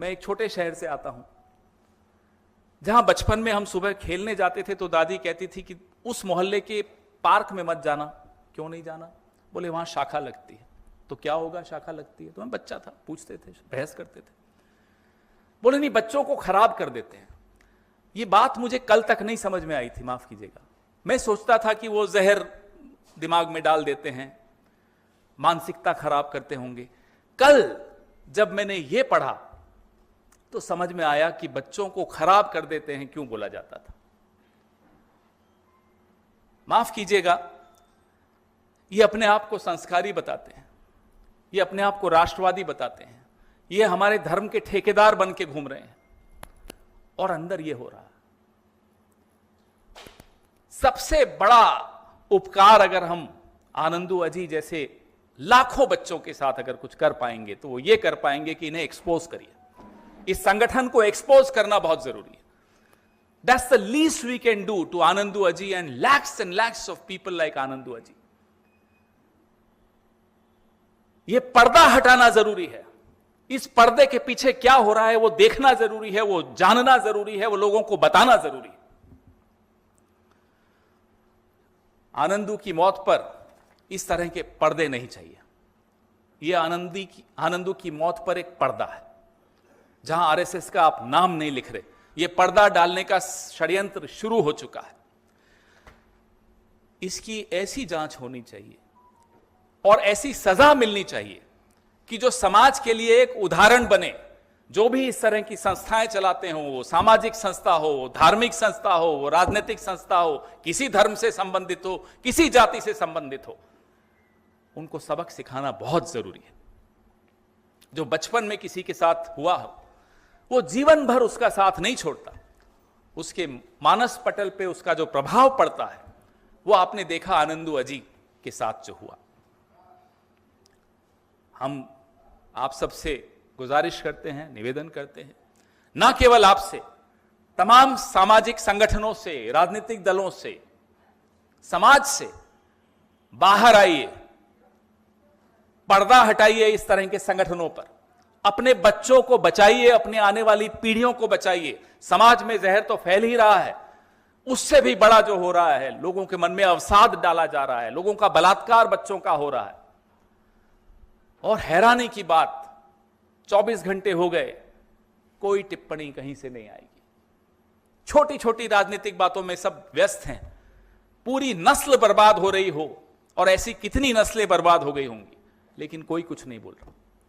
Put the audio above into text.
मैं एक छोटे शहर से आता हूं, जहां बचपन में हम सुबह खेलने जाते थे तो दादी कहती थी कि उस मोहल्ले के पार्क में मत जाना। क्यों नहीं जाना? बोले वहां शाखा लगती है। तो क्या होगा शाखा लगती है? तो मैं बच्चा था, पूछते थे, बहस करते थे। बोले नहीं, बच्चों को खराब कर देते हैं। ये बात मुझे कल तक नहीं समझ में आई थी, माफ कीजिएगा। मैं सोचता था कि वो जहर दिमाग में डाल देते हैं, मानसिकता खराब करते होंगे। कल जब मैंने ये पढ़ा तो समझ में आया कि बच्चों को खराब कर देते हैं क्यों बोला जाता था। माफ कीजिएगा, ये अपने आप को संस्कारी बताते हैं, ये अपने आप को राष्ट्रवादी बताते हैं, ये हमारे धर्म के ठेकेदार बन के घूम रहे हैं, और अंदर ये हो रहा है। सबसे बड़ा उपकार अगर हम आनंदू अजी जैसे लाखों बच्चों के साथ अगर कुछ कर पाएंगे तो वो ये कर पाएंगे कि इन्हें एक्सपोज करिए। इस संगठन को एक्सपोज करना बहुत जरूरी है। That's the least we can do to Anandu Aji and lakhs of people like Anandu Aji. ये पर्दा हटाना जरूरी है। इस पर्दे के पीछे क्या हो रहा है वो देखना जरूरी है, वो जानना जरूरी है, वो लोगों को बताना जरूरी है। आनंदू की मौत पर इस तरह के पर्दे नहीं चाहिए। यह आनंदू की मौत पर एक पर्दा है, जहां आरएसएस का आप नाम नहीं लिख रहे। यह पर्दा डालने का षड्यंत्र शुरू हो चुका है। इसकी ऐसी जांच होनी चाहिए और ऐसी सजा मिलनी चाहिए कि जो समाज के लिए एक उदाहरण बने। जो भी इस तरह की संस्थाएं चलाते हों, वो सामाजिक संस्था हो, धार्मिक संस्था हो, वो राजनीतिक संस्था हो, किसी धर्म से संबंधित हो, किसी जाति से संबंधित हो, उनको सबक सिखाना बहुत जरूरी है। जो बचपन में किसी के साथ हुआ हो वो जीवन भर उसका साथ नहीं छोड़ता। उसके मानस पटल पे उसका जो प्रभाव पड़ता है वो आपने देखा आनंदू अजी के साथ जो हुआ। हम आप सबसे गुजारिश करते हैं, निवेदन करते हैं, ना केवल आपसे, तमाम सामाजिक संगठनों से, राजनीतिक दलों से, समाज से बाहर आइए, पर्दा हटाइए इस तरह के संगठनों पर। अपने बच्चों को बचाइए, अपने आने वाली पीढ़ियों को बचाइए। समाज में जहर तो फैल ही रहा है, उससे भी बड़ा जो हो रहा है, लोगों के मन में अवसाद डाला जा रहा है, लोगों का बलात्कार बच्चों का हो रहा है। और हैरानी की बात, 24 घंटे हो गए, कोई टिप्पणी कहीं से नहीं आएगी। छोटी छोटी राजनीतिक बातों में सब व्यस्त हैं। पूरी नस्ल बर्बाद हो रही हो, और ऐसी कितनी नस्लें बर्बाद हो गई होंगी, लेकिन कोई कुछ नहीं बोल रहा।